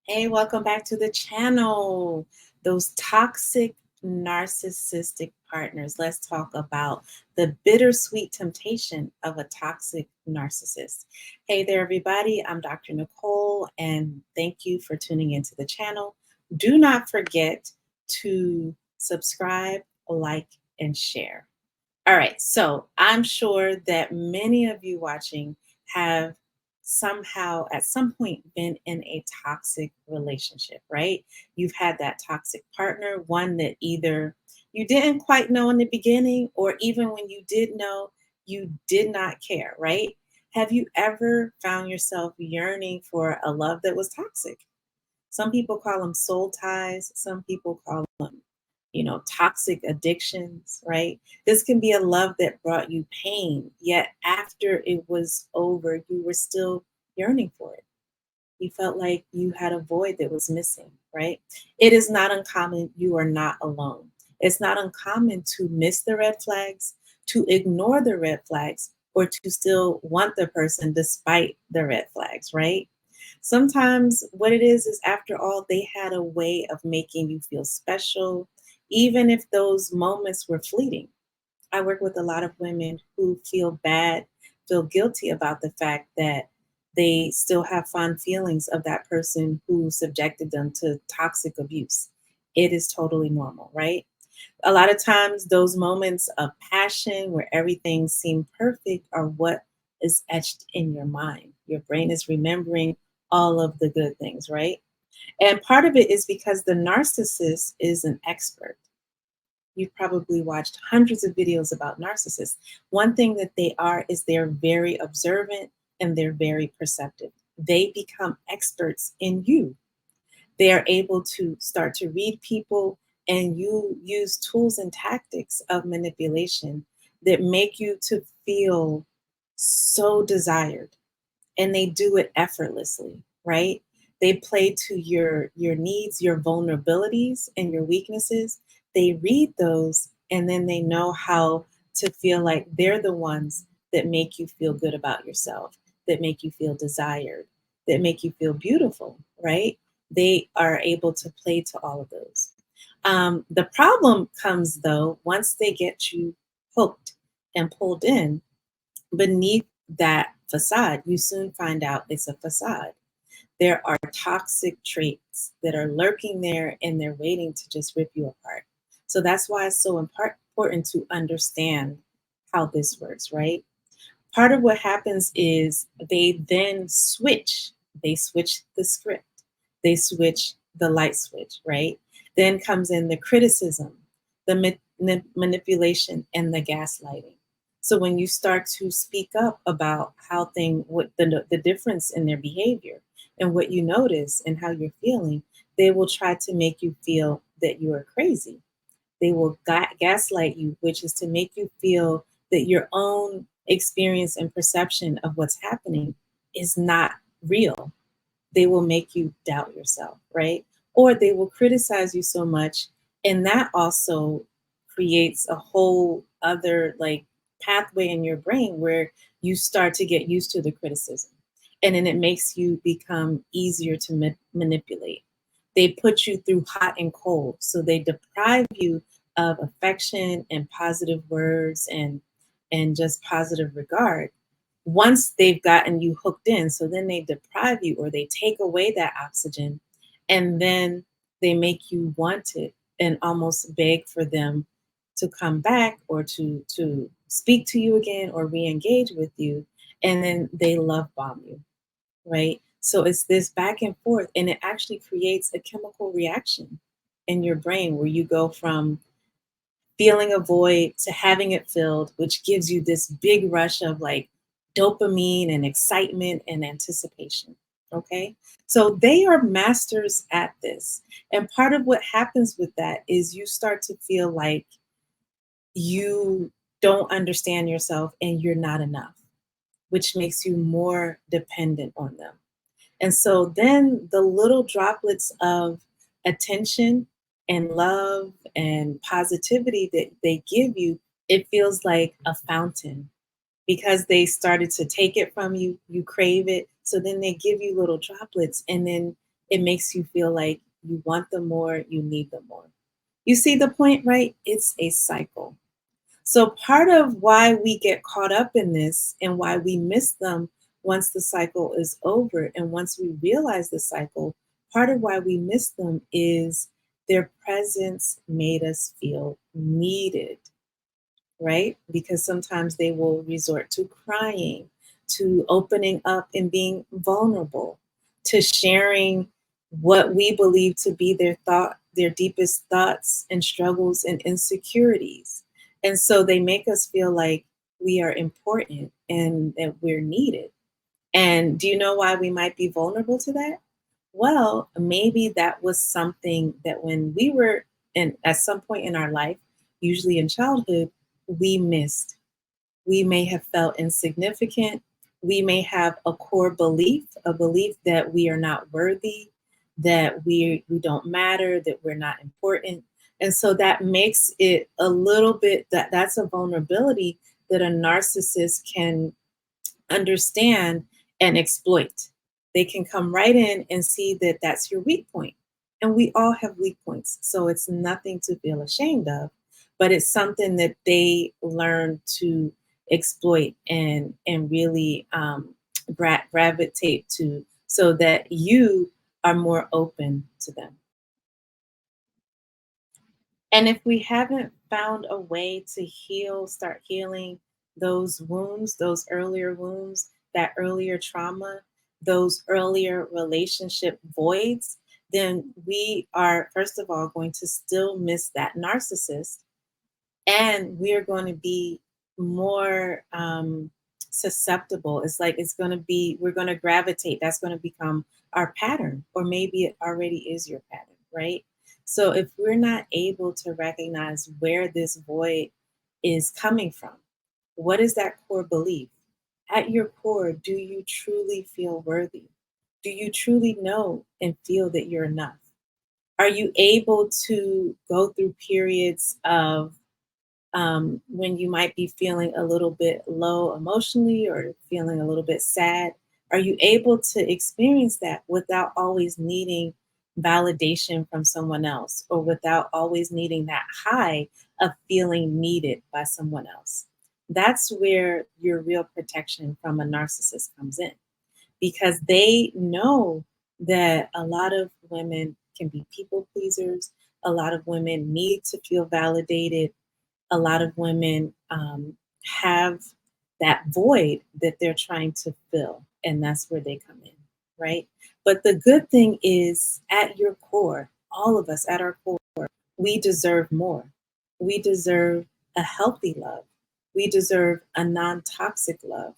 Hey, welcome back to the channel. Those toxic narcissistic partners. Let's talk about the bittersweet temptation of a toxic narcissist. Hey there, everybody. I'm Dr. Nicole, and thank you for tuning into the channel. Do not forget to subscribe, like, and share. All right, so I'm sure that many of you watching have somehow at some point been in a toxic relationship, right? You've had that toxic partner, one that either you didn't quite know in the beginning, or even when you did know, you did not care, right? Have you ever found yourself yearning for a love that was toxic? Some people call them soul ties, some people call them toxic addictions, right? This can be a love that brought you pain, yet after it was over, you were still yearning for it. You felt like you had a void that was missing, right? It is not uncommon. You are not alone. It's not uncommon to miss the red flags, to ignore the red flags, or to still want the person despite the red flags, right? Sometimes what it is after all, they had a way of making you feel special, even if those moments were fleeting. I work with a lot of women who feel bad, feel guilty about the fact that they still have fond feelings of that person who subjected them to toxic abuse. It is totally normal, right? A lot of times, those moments of passion where everything seemed perfect are what is etched in your mind. Your brain is remembering all of the good things, right? And part of it is because the narcissist is an expert. You've probably watched hundreds of videos about narcissists. One thing that they are is they're very observant and they're very perceptive. They become experts in you. They are able to start to read people, and you use tools and tactics of manipulation that make you to feel so desired, and they do it effortlessly, right? They play to your needs, your vulnerabilities, and your weaknesses. They read those, and then they know how to feel like they're the ones that make you feel good about yourself, that make you feel desired, that make you feel beautiful, right? They are able to play to all of those. The problem comes though once they get you hooked and pulled in. Beneath that facade, you soon find out it's a facade. There are toxic traits that are lurking there, and they're waiting to just rip you apart. So that's why it's so important to understand how this works, right? Part of what happens is they then switch. They switch the script. They switch the light switch, right? Then comes in the criticism, the manipulation, and the gaslighting. So when you start to speak up about what the difference in their behavior and what you notice and how you're feeling, they will try to make you feel that you are crazy. They will gaslight you, which is to make you feel that your own experience and perception of what's happening is not real. They will make you doubt yourself, right? Or they will criticize you so much. And that also creates a whole other like pathway in your brain where you start to get used to the criticism. And then it makes you become easier to manipulate. They put you through hot and cold. So they deprive you of affection and positive words and just positive regard once they've gotten you hooked in. So then they deprive you or they take away that oxygen, and then they make you want it and almost beg for them to come back or to speak to you again or re-engage with you. And then they love bomb you, right? So it's this back and forth, and it actually creates a chemical reaction in your brain where you go from feeling a void to having it filled, which gives you this big rush of like dopamine and excitement and anticipation. Okay. So they are masters at this. And part of what happens with that is you start to feel like you don't understand yourself and you're not enough, which makes you more dependent on them. And so then the little droplets of attention and love and positivity that they give you, it feels like a fountain because they started to take it from you. You crave it. So then they give you little droplets, and then It makes you feel like you want them more, you need them more. You see the point, right? It's a cycle. So, part of why we get caught up in this and why we miss them once the cycle is over and once we realize the cycle, part of why we miss them is their presence made us feel needed, right? Because sometimes they will resort to crying, to opening up and being vulnerable, to sharing what we believe to be their deepest thoughts and struggles and insecurities. And so they make us feel like we are important and that we're needed. And do you know why we might be vulnerable to that? Well, maybe that was something that when we were in at some point in our life, usually in childhood, we missed. We may have felt insignificant. We may have a core belief, a belief that we are not worthy, that we don't matter, that we're not important. And so that makes it a little bit that's a vulnerability that a narcissist can understand and exploit. They can come right in and see that that's your weak point. And we all have weak points. So it's nothing to feel ashamed of, but it's something that they learn to exploit and really gravitate to so that you are more open to them. And if we haven't found a way to heal, start healing those wounds, those earlier wounds, that earlier trauma, those earlier relationship voids, then we are, first of all, going to still miss that narcissist, and we're going to be more susceptible. It's like it's going to be, we're going to gravitate. That's going to become our pattern, or maybe it already is your pattern, right? So if we're not able to recognize where this void is coming from, what is that core belief? At your core, do you truly feel worthy? Do you truly know and feel that you're enough? Are you able to go through periods of when you might be feeling a little bit low emotionally or feeling a little bit sad? Are you able to experience that without always needing validation from someone else or without always needing that high of feeling needed by someone else? That's where your real protection from a narcissist comes in because they know that a lot of women can be people pleasers. A lot of women need to feel validated. A lot of women have that void that they're trying to fill, and that's where they come in, right? But the good thing is, at your core, all of us at our core, we deserve more. We deserve a healthy love. We deserve a non toxic love.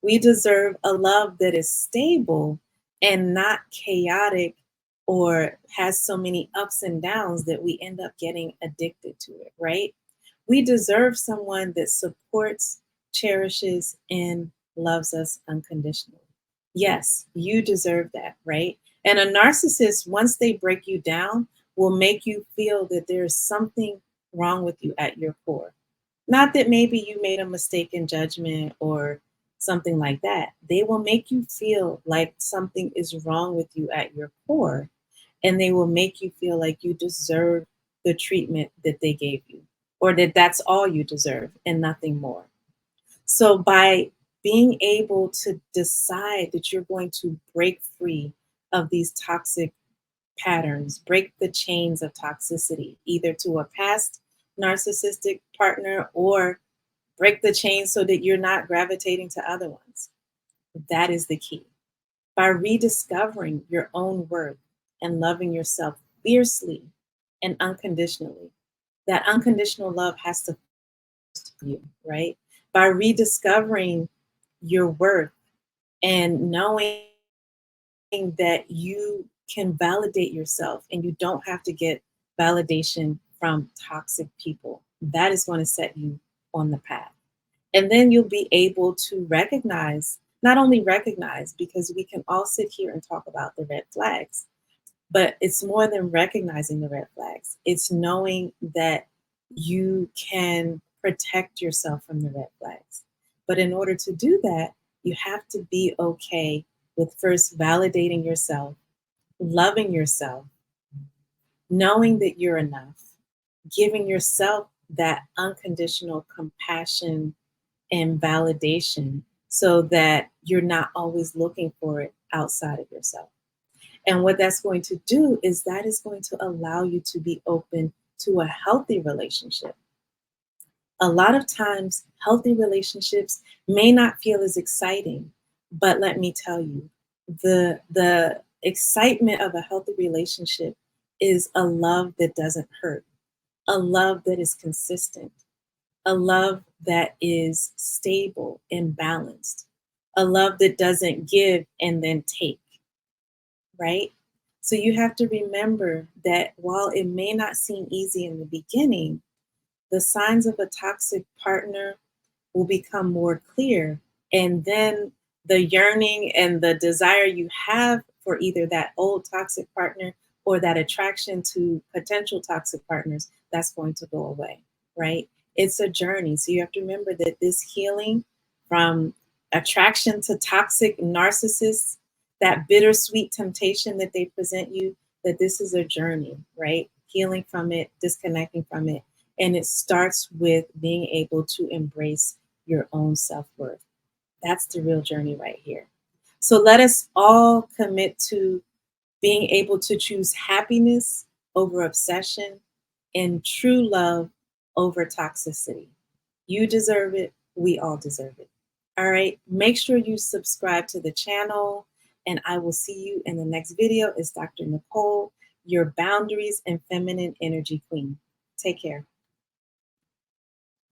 We deserve a love that is stable and not chaotic or has so many ups and downs that we end up getting addicted to it, right? We deserve someone that supports, cherishes, and loves us unconditionally. Yes, you deserve that, right? And a narcissist, once they break you down, will make you feel that there's something wrong with you at your core. Not that maybe you made a mistake in judgment or something like that. They will make you feel like something is wrong with you at your core, and they will make you feel like you deserve the treatment that they gave you, or that that's all you deserve and nothing more. So, by being able to decide that you're going to break free of these toxic patterns, break the chains of toxicity, either to a past narcissistic partner or break the chains so that you're not gravitating to other ones. That is the key. By rediscovering your own worth and loving yourself fiercely and unconditionally, that unconditional love has to you, right? By rediscovering your worth and knowing that you can validate yourself and you don't have to get validation from toxic people. That is going to set you on the path. And then you'll be able to recognize, not only recognize, because we can all sit here and talk about the red flags, but it's more than recognizing the red flags. It's knowing that you can protect yourself from the red flags. But in order to do that, you have to be okay with first validating yourself, loving yourself, knowing that you're enough, giving yourself that unconditional compassion and validation so that you're not always looking for it outside of yourself. And what that's going to do is that is going to allow you to be open to a healthy relationship. A lot of times, healthy relationships may not feel as exciting, but let me tell you, the excitement of a healthy relationship is a love that doesn't hurt, a love that is consistent, a love that is stable and balanced, a love that doesn't give and then take, right? So you have to remember that while it may not seem easy in the beginning, the signs of a toxic partner will become more clear. And then the yearning and the desire you have for either that old toxic partner or that attraction to potential toxic partners, that's going to go away, right? It's a journey. So you have to remember that this healing from attraction to toxic narcissists, that bittersweet temptation that they present you, that this is a journey, right? Healing from it, disconnecting from it. And it starts with being able to embrace your own self worth. That's the real journey right here. So let us all commit to being able to choose happiness over obsession and true love over toxicity. You deserve it. We all deserve it. All right. Make sure you subscribe to the channel, and I will see you in the next video. It's Dr. Nicole, your boundaries and feminine energy queen. Take care.